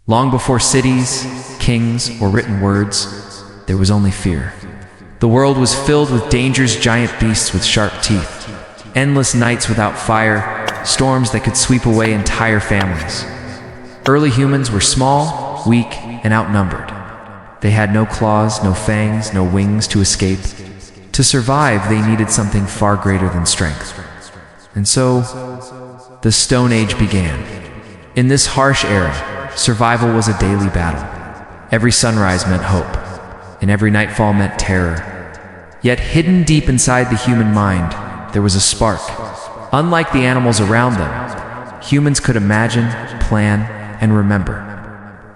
Long before cities, kings, or written words, there was only fear. The world was filled with dangerous giant beasts with sharp teeth, endless nights without fire, storms that could sweep away entire families. Early humans were small, weak, and outnumbered. They had no claws, no fangs, no wings to escape. To survive, they needed something far greater than strength. And so, the Stone Age began. In this harsh era, survival was a daily battle. Every sunrise meant hope, and every nightfall meant terror. Yet hidden deep inside the human mind, there was a spark. Unlike the animals around them, humans could imagine, plan, and remember.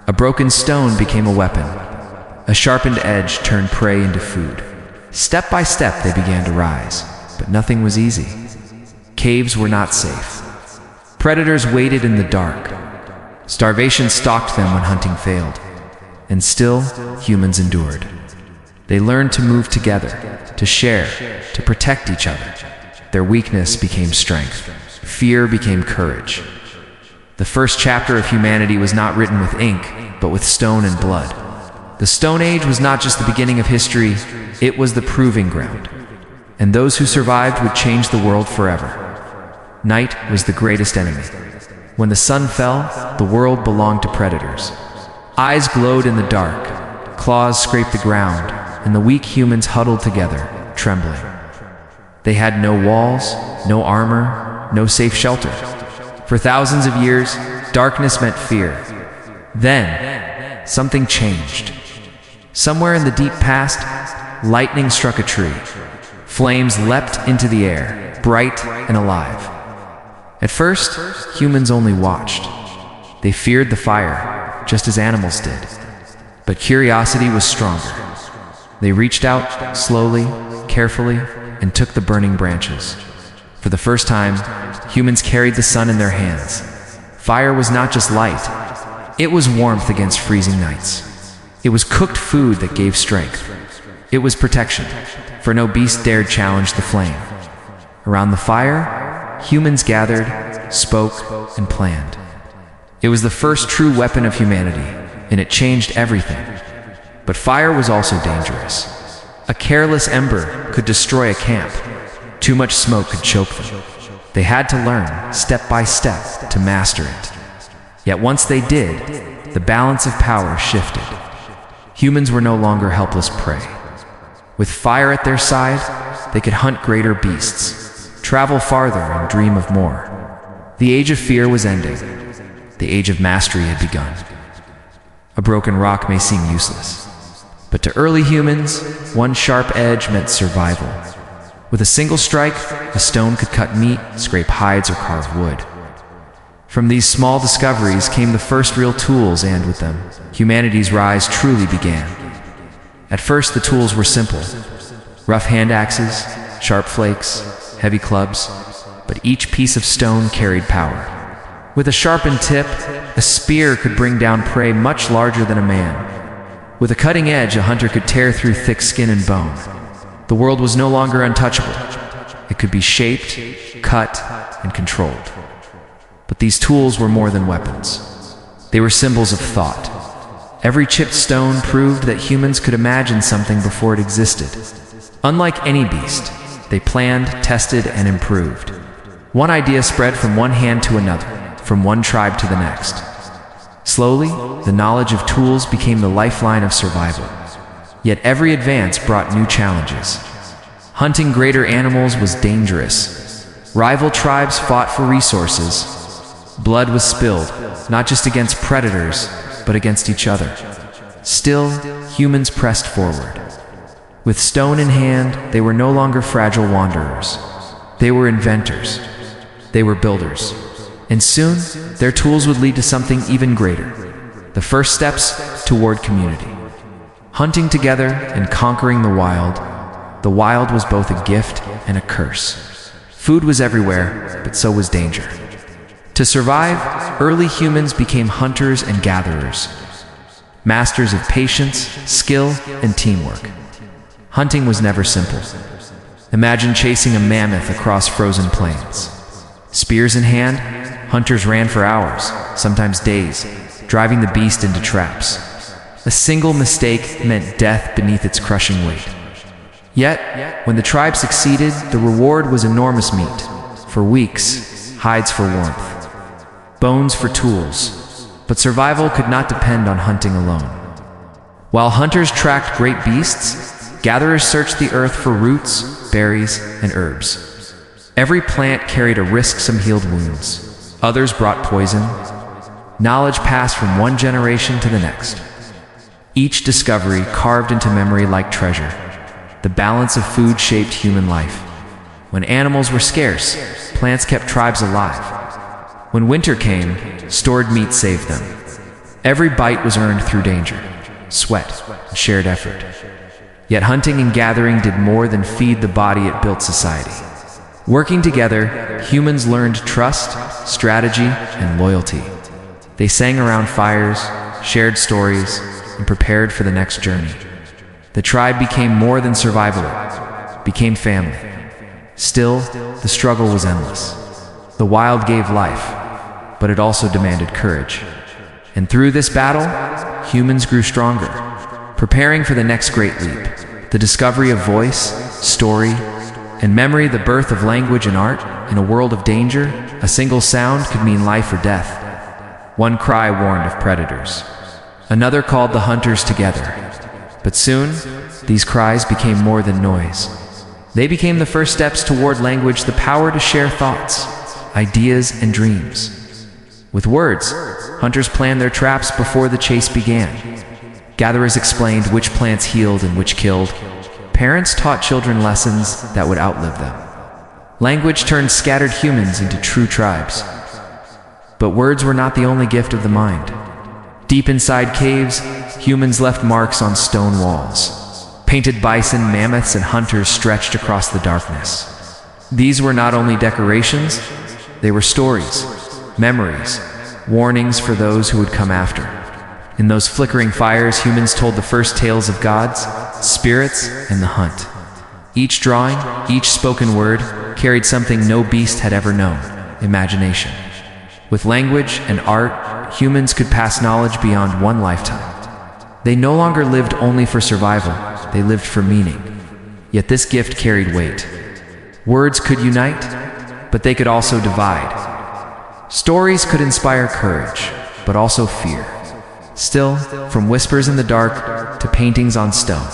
A broken stone became a weapon. A sharpened edge turned prey into food. Step by step they began to rise, but nothing was easy. Caves were not safe. Predators waited in the dark. Starvation stalked them when hunting failed. And still, humans endured. They learned to move together, to share, to protect each other. Their weakness became strength. Fear became courage. The first chapter of humanity was not written with ink, but with stone and blood. The Stone Age was not just the beginning of history, it was the proving ground. And those who survived would change the world forever. Night was the greatest enemy. When the sun fell, the world belonged to predators. Eyes glowed in the dark, claws scraped the ground, and the weak humans huddled together, trembling. They had no walls, no armor, no safe shelter. For thousands of years, darkness meant fear. Then, something changed. Somewhere in the deep past, lightning struck a tree. Flames leapt into the air, bright and alive. At first, humans only watched. They feared the fire, just as animals did. But curiosity was stronger. They reached out, slowly, carefully, and took the burning branches. For the first time, humans carried the sun in their hands. Fire was not just light. It was warmth against freezing nights. It was cooked food that gave strength. It was protection, for no beast dared challenge the flame. Around the fire, humans gathered, spoke, and planned. It was the first true weapon of humanity, and it changed everything. But fire was also dangerous. A careless ember could destroy a camp. Too much smoke could choke them. They had to learn, step by step, to master it. Yet once they did, the balance of power shifted. Humans were no longer helpless prey. With fire at their side, they could hunt greater beasts, travel farther and dream of more. The age of fear was ending. The age of mastery had begun. A broken rock may seem useless, but to early humans, one sharp edge meant survival. With a single strike, a stone could cut meat, scrape hides, or carve wood. From these small discoveries came the first real tools, and with them, humanity's rise truly began. At first, the tools were simple. Rough hand axes, sharp flakes, heavy clubs, but each piece of stone carried power. With a sharpened tip, a spear could bring down prey much larger than a man. With a cutting edge, a hunter could tear through thick skin and bone. The world was no longer untouchable. It could be shaped, cut, and controlled. But these tools were more than weapons. They were symbols of thought. Every chipped stone proved that humans could imagine something before it existed. Unlike any beast, they planned, tested, and improved. One idea spread from one hand to another, from one tribe to the next. Slowly, the knowledge of tools became the lifeline of survival. Yet every advance brought new challenges. Hunting greater animals was dangerous. Rival tribes fought for resources. Blood was spilled, not just against predators, but against each other. Still, humans pressed forward. With stone in hand, they were no longer fragile wanderers. They were inventors. They were builders. And soon, their tools would lead to something even greater. The first steps toward community. Hunting together and conquering the wild was both a gift and a curse. Food was everywhere, but so was danger. To survive, early humans became hunters and gatherers, masters of patience, skill, and teamwork. Hunting was never simple. Imagine chasing a mammoth across frozen plains. Spears in hand, hunters ran for hours, sometimes days, driving the beast into traps. A single mistake meant death beneath its crushing weight. Yet, when the tribe succeeded, the reward was enormous meat. For weeks, hides for warmth, bones for tools. But survival could not depend on hunting alone. While hunters tracked great beasts, gatherers searched the earth for roots, berries, and herbs. Every plant carried a risk, some healed wounds. Others brought poison. Knowledge passed from one generation to the next. Each discovery carved into memory like treasure. The balance of food shaped human life. When animals were scarce, plants kept tribes alive. When winter came, stored meat saved them. Every bite was earned through danger, sweat, and shared effort. Yet hunting and gathering did more than feed the body, it built society. Working together, humans learned trust, strategy, and loyalty. They sang around fires, shared stories, and prepared for the next journey. The tribe became more than survival, it became family. Still, the struggle was endless. The wild gave life, but it also demanded courage. And through this battle, humans grew stronger, preparing for the next great leap, the discovery of voice, story, and memory, the birth of language and art. In a world of danger, a single sound could mean life or death. One cry warned of predators. Another called the hunters together. But soon, these cries became more than noise. They became the first steps toward language, the power to share thoughts, ideas, and dreams. With words, hunters planned their traps before the chase began. Gatherers explained which plants healed and which killed. Parents taught children lessons that would outlive them. Language turned scattered humans into true tribes. But words were not the only gift of the mind. Deep inside caves, humans left marks on stone walls. Painted bison, mammoths, and hunters stretched across the darkness. These were not only decorations, they were stories, memories, warnings for those who would come after. In those flickering fires, humans told the first tales of gods, spirits, and the hunt. Each drawing, each spoken word, carried something no beast had ever known: imagination. With language and art, humans could pass knowledge beyond one lifetime. They no longer lived only for survival, they lived for meaning. Yet this gift carried weight. Words could unite, but they could also divide. Stories could inspire courage, but also fear. Still, from whispers in the dark to paintings on stone,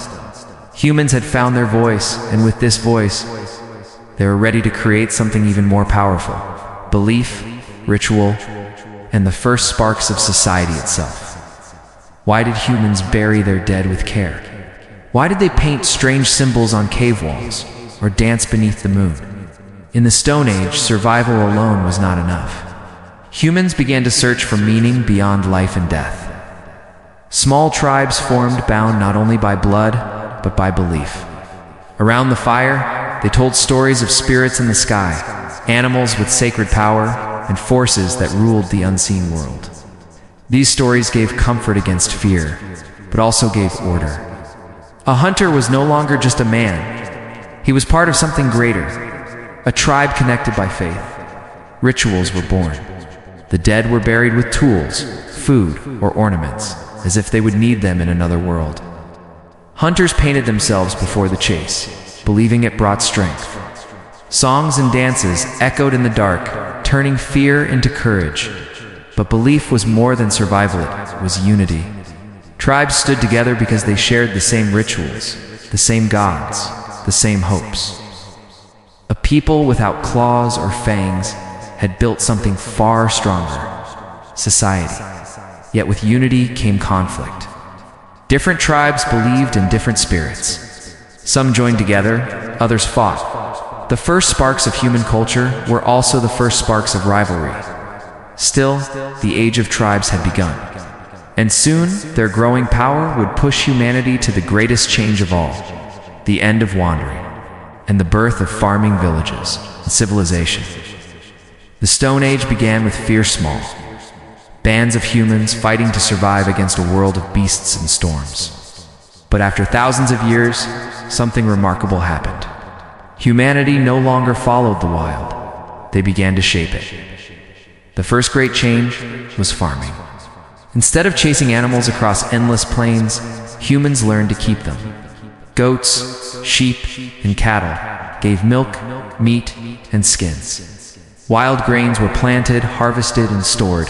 humans had found their voice, and with this voice, they were ready to create something even more powerful: belief, ritual, and the first sparks of society itself. Why did humans bury their dead with care? Why did they paint strange symbols on cave walls or dance beneath the moon? In the Stone Age, survival alone was not enough. Humans began to search for meaning beyond life and death. Small tribes formed, bound not only by blood, but by belief. Around the fire, they told stories of spirits in the sky, animals with sacred power, and forces that ruled the unseen world. These stories gave comfort against fear, but also gave order. A hunter was no longer just a man. He was part of something greater, a tribe connected by faith. Rituals were born. The dead were buried with tools, food, or ornaments, as if they would need them in another world. Hunters painted themselves before the chase, believing it brought strength. Songs and dances echoed in the dark, turning fear into courage. But belief was more than survival, it was unity. Tribes stood together because they shared the same rituals, the same gods, the same hopes. A people without claws or fangs had built something far stronger: society. Yet with unity came conflict. Different tribes believed in different spirits. Some joined together, others fought. The first sparks of human culture were also the first sparks of rivalry. Still, the age of tribes had begun. And soon, their growing power would push humanity to the greatest change of all: the end of wandering, and the birth of farming villages and civilization. The Stone Age began with fierce small, bands of humans fighting to survive against a world of beasts and storms. But after thousands of years, something remarkable happened. Humanity no longer followed the wild. They began to shape it. The first great change was farming. Instead of chasing animals across endless plains, humans learned to keep them. Goats, sheep, and cattle gave milk, meat, and skins. Wild grains were planted, harvested, and stored.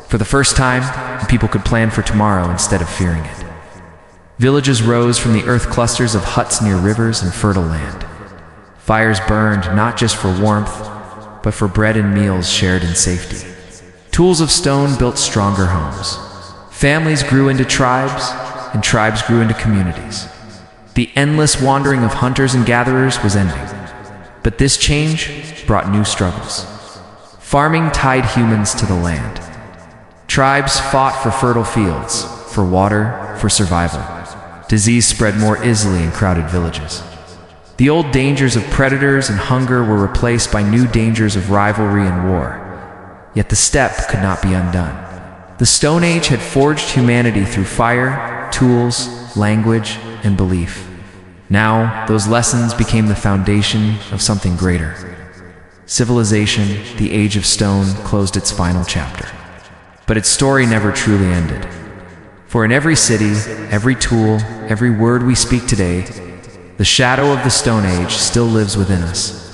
For the first time, people could plan for tomorrow instead of fearing it. Villages rose from the earth clusters of huts near rivers and fertile land. Fires burned not just for warmth, but for bread and meals shared in safety. Tools of stone built stronger homes. Families grew into tribes, and tribes grew into communities. The endless wandering of hunters and gatherers was ending. But this change brought new struggles. Farming tied humans to the land. Tribes fought for fertile fields, for water, for survival. Disease spread more easily in crowded villages. The old dangers of predators and hunger were replaced by new dangers of rivalry and war. Yet the step could not be undone. The Stone Age had forged humanity through fire, tools, language, and belief. Now, those lessons became the foundation of something greater. Civilization, the Age of Stone, closed its final chapter. But its story never truly ended. For in every city, every tool, every word we speak today, the shadow of the Stone Age still lives within us.